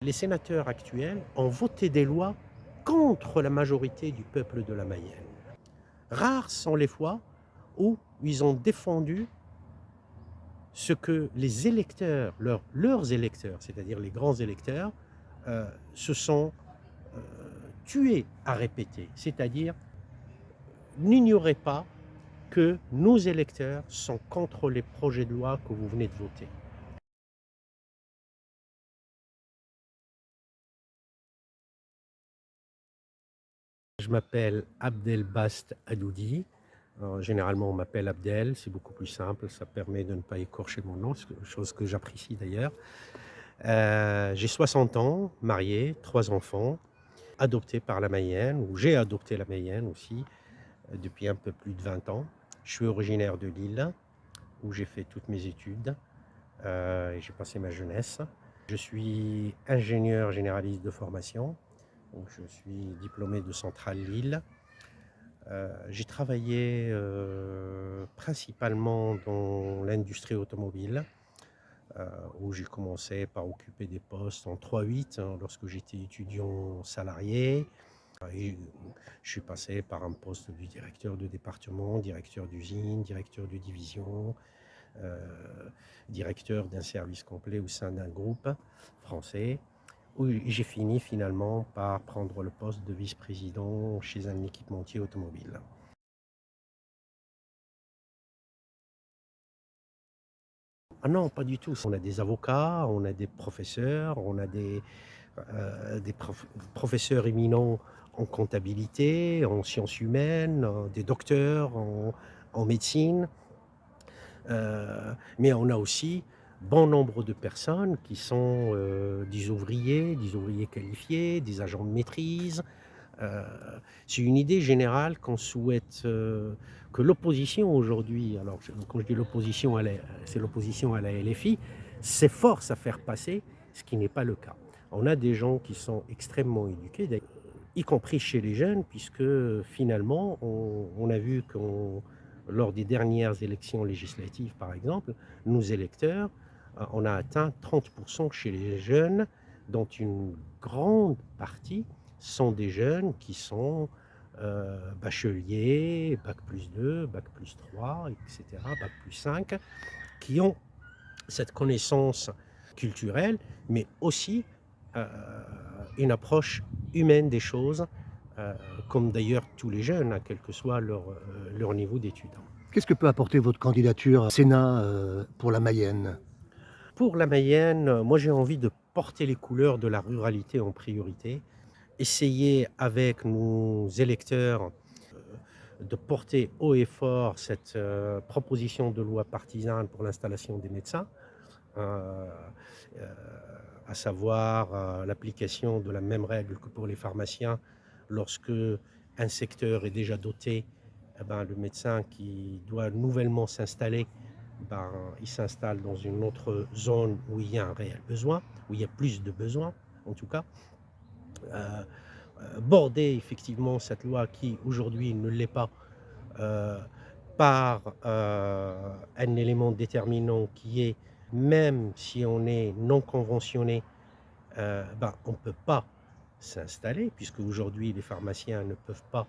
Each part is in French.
Les sénateurs actuels ont voté des lois contre la majorité du peuple de la Mayenne. Rares sont les fois où ils ont défendu ce que les électeurs, leurs électeurs, c'est-à-dire les grands électeurs, se sont euh, tués à répéter. C'est-à-dire, n'ignorez pas que nos électeurs sont contre les projets de loi que vous venez de voter. Je m'appelle Abdelbast Adoudi. Généralement, on m'appelle Abdel, c'est beaucoup plus simple, ça permet de ne pas écorcher mon nom, chose que j'apprécie d'ailleurs. J'ai 60 ans, marié, 3 enfants, adopté par la Mayenne, ou j'ai adopté la Mayenne aussi depuis un peu plus de 20 ans. Je suis originaire de Lille, où j'ai fait toutes mes études et j'ai passé ma jeunesse. Je suis ingénieur généraliste de formation, donc je suis diplômé de Centrale Lille. J'ai travaillé principalement dans l'industrie automobile, où j'ai commencé par occuper des postes en 3-8 lorsque j'étais étudiant salarié. Et je suis passé par un poste du directeur de département, directeur d'usine, directeur de division, euh, directeur d'un service complet au sein d'un groupe français, où j'ai fini finalement par prendre le poste de vice-président chez un équipementier automobile. Ah non, pas du tout. On a des avocats, on a des professeurs, on a des professeurs éminents en comptabilité, en sciences humaines, des docteurs en médecine. Mais on a aussi bon nombre de personnes qui sont des ouvriers qualifiés, des agents de maîtrise. Euh, c'est une idée générale qu'on souhaite que l'opposition aujourd'hui, alors quand je dis l'opposition, c'est l'opposition à la LFI, s'efforce à faire passer, ce qui n'est pas le cas. On a des gens qui sont extrêmement éduqués, y compris chez les jeunes, puisque finalement, on a vu que lors des dernières élections législatives, par exemple, nos électeurs, on a atteint 30% chez les jeunes, dont une grande partie sont des jeunes qui sont bacheliers, bac plus 2, bac plus 3, etc., bac plus 5, qui ont cette connaissance culturelle, mais aussi euh, une approche humaine des choses, euh, comme d'ailleurs tous les jeunes, hein, quel que soit leur niveau d'études. Qu'est-ce que peut apporter votre candidature au Sénat pour la Mayenne? Pour la Mayenne, moi j'ai envie de porter les couleurs de la ruralité en priorité, essayer avec nos électeurs de porter haut et fort cette proposition de loi partisane pour l'installation des médecins, euh, euh, à savoir l'application de la même règle que pour les pharmaciens. Lorsque un secteur est déjà doté, eh ben, le médecin qui doit nouvellement s'installer, ben, il s'installe dans une autre zone où il y a un réel besoin, où il y a plus de besoins en tout cas. Euh, Border effectivement cette loi qui aujourd'hui ne l'est pas euh, par un élément déterminant qui est, même si on est non conventionné, ben, on ne peut pas s'installer, puisque aujourd'hui les pharmaciens ne peuvent pas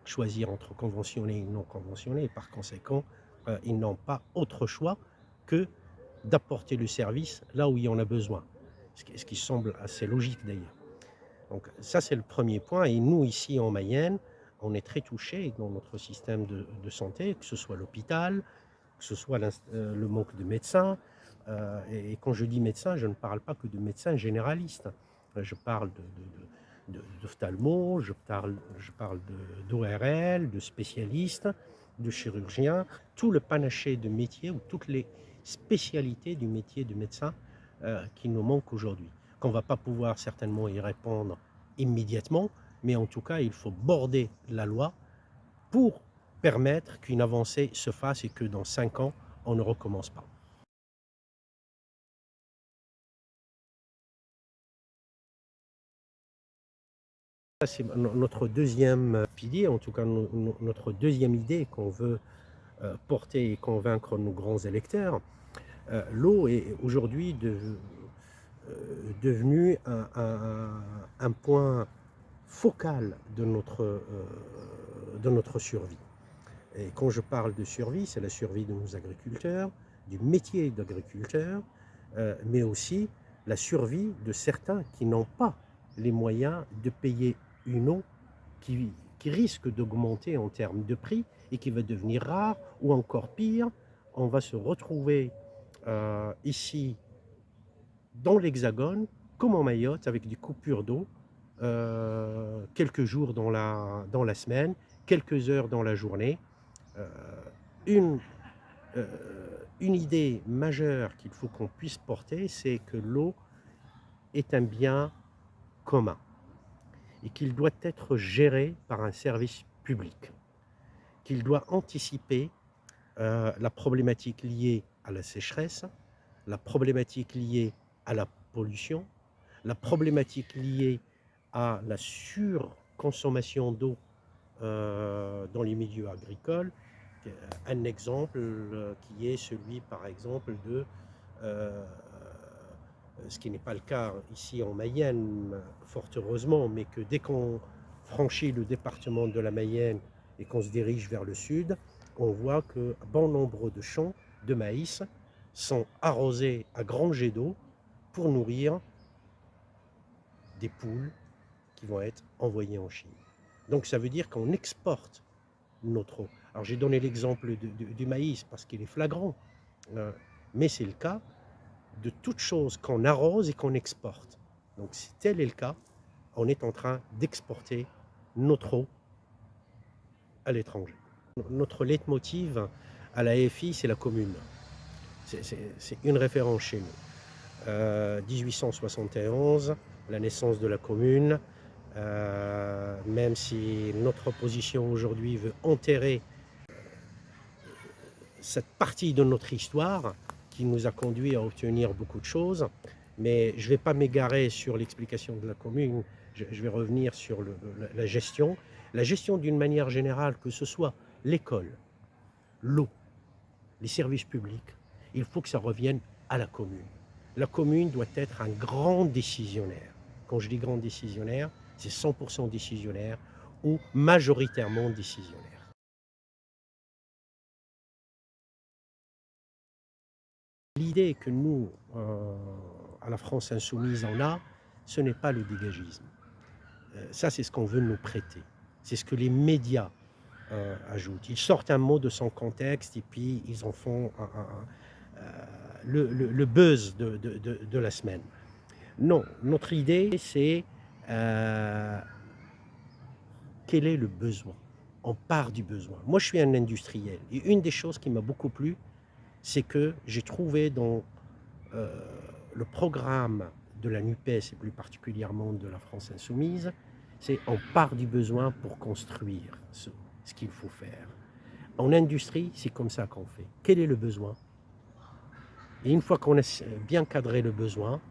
choisir entre conventionné et non conventionné, et par conséquent, ils n'ont pas autre choix que d'apporter le service là où il y en a besoin, ce qui semble assez logique d'ailleurs. Donc ça, c'est le premier point. Et nous, ici en Mayenne, on est très touchés dans notre système de santé, que ce soit l'hôpital, que ce soit le manque de médecins. Et quand je dis médecins, je ne parle pas que de médecins généralistes. Je parle d'ophtalmo, je parle d'ORL, de spécialistes, de chirurgiens, tout le panaché de métiers ou toutes les spécialités du métier de médecin qui nous manquent aujourd'hui. Qu'on ne va pas pouvoir certainement y répondre immédiatement, mais en tout cas, il faut border la loi pour permettre qu'une avancée se fasse et que dans 5 ans, on ne recommence pas. Ça, c'est notre deuxième pilier, en tout cas notre deuxième idée qu'on veut porter et convaincre nos grands électeurs. L'eau est aujourd'hui devenu un point focal de notre survie. Et quand je parle de survie, c'est la survie de nos agriculteurs, du métier d'agriculteur, mais aussi la survie de certains qui n'ont pas les moyens de payer une eau qui risque d'augmenter en termes de prix et qui va devenir rare, ou encore pire, on va se retrouver ici dans l'Hexagone, comme en Mayotte, avec des coupures d'eau, quelques jours dans la semaine, quelques heures dans la journée. Euh, une, euh, une idée majeure qu'il faut qu'on puisse porter, c'est que l'eau est un bien commun et qu'il doit être géré par un service public, qu'il doit anticiper la problématique liée à la sécheresse, la problématique liée à la pollution, la problématique liée à la surconsommation d'eau dans les milieux agricoles. Un exemple qui est celui, par exemple, de ce qui n'est pas le cas ici en Mayenne, fort heureusement, mais que dès qu'on franchit le département de la Mayenne et qu'on se dirige vers le sud, on voit que bon nombre de champs de maïs sont arrosés à grands jets d'eau pour nourrir des poules qui vont être envoyées en Chine. Donc ça veut dire qu'on exporte notre eau. Alors j'ai donné l'exemple du maïs parce qu'il est flagrant, mais c'est le cas de toute chose qu'on arrose et qu'on exporte. Donc si tel est le cas, on est en train d'exporter notre eau à l'étranger. Notre leitmotiv à la FI, c'est la commune. C'est une référence chez nous. 1871, la naissance de la commune, même si notre opposition aujourd'hui veut enterrer cette partie de notre histoire qui nous a conduit à obtenir beaucoup de choses, mais je ne vais pas m'égarer sur l'explication de la commune, je vais revenir sur la gestion. La gestion d'une manière générale, que ce soit l'école, l'eau, les services publics, il faut que ça revienne à la commune. La commune doit être un grand décisionnaire. Quand je dis grand décisionnaire, c'est 100% décisionnaire ou majoritairement décisionnaire. L'idée que nous, à la France insoumise, on a, ce n'est pas le dégagisme. Ça, c'est ce qu'on veut nous prêter. C'est ce que les médias ajoutent. Ils sortent un mot de son contexte et puis ils en font le buzz de la semaine. Non, notre idée, c'est quel est le besoin. On part du besoin. Moi, je suis un industriel. Et une des choses qui m'a beaucoup plu, c'est que j'ai trouvé dans le programme de la NUPES, et plus particulièrement de la France insoumise, c'est on part du besoin pour construire ce qu'il faut faire. En industrie, c'est comme ça qu'on fait. Quel est le besoin? Et une fois qu'on a bien cadré le besoin,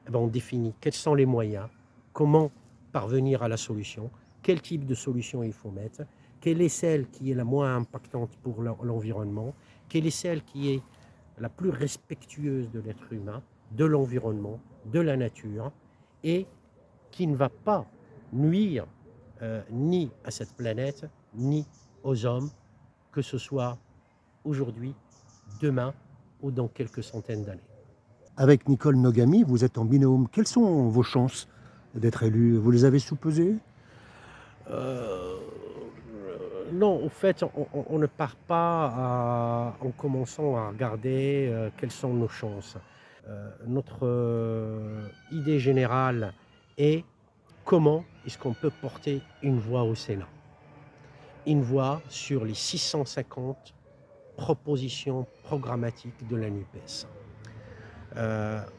eh ben on définit quels sont les moyens, comment parvenir à la solution, quel type de solution il faut mettre, quelle est celle qui est la moins impactante pour l'environnement, quelle est celle qui est la plus respectueuse de l'être humain, de l'environnement, de la nature, et qui ne va pas nuire ni à cette planète, ni aux hommes, que ce soit aujourd'hui, demain ou dans quelques centaines d'années. Avec Nicole Nogamy, vous êtes en binôme. Quelles sont vos chances d'être élu? Vous les avez sous-pesées? Non, au fait, on ne part pas en commençant à regarder quelles sont nos chances. Notre idée générale est comment est-ce qu'on peut porter une voix au Sénat. Une voix sur les 650 propositions programmatiques de la NUPES.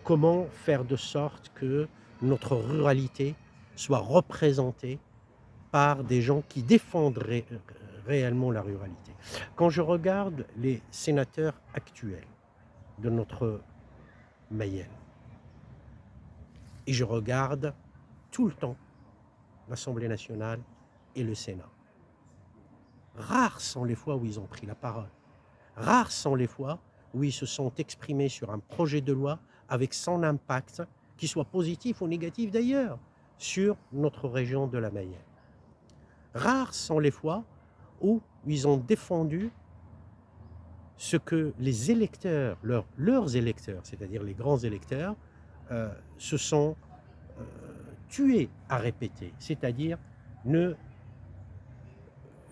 Comment faire de sorte que notre ruralité soit représentée par des gens qui défendent réellement la ruralité. Quand je regarde les sénateurs actuels de notre Mayenne, et je regarde tout le temps l'Assemblée nationale et le Sénat, rares sont les fois où ils ont pris la parole. Rares sont les fois où ils se sont exprimés sur un projet de loi avec son impact qu'ils soient positifs ou négatifs d'ailleurs, sur notre région de la Mayenne. Rares sont les fois où ils ont défendu ce que les électeurs, leurs électeurs, c'est-à-dire les grands électeurs, se sont tués à répéter, c'est-à-dire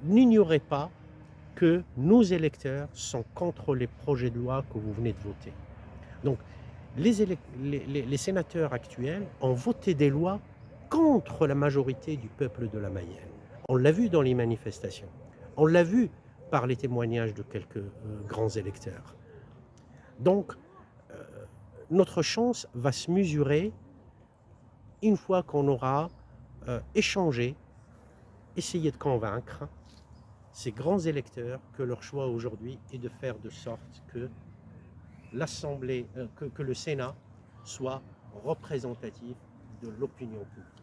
n'ignorez pas que nos électeurs sont contre les projets de loi que vous venez de voter. Donc, les sénateurs actuels ont voté des lois contre la majorité du peuple de la Mayenne. On l'a vu dans les manifestations. On l'a vu par les témoignages de quelques grands électeurs. Donc, notre chance va se mesurer une fois qu'on aura échangé, essayé de convaincre ces grands électeurs que leur choix aujourd'hui est de faire de sorte que l'Assemblée, que le Sénat soit représentatif de l'opinion publique.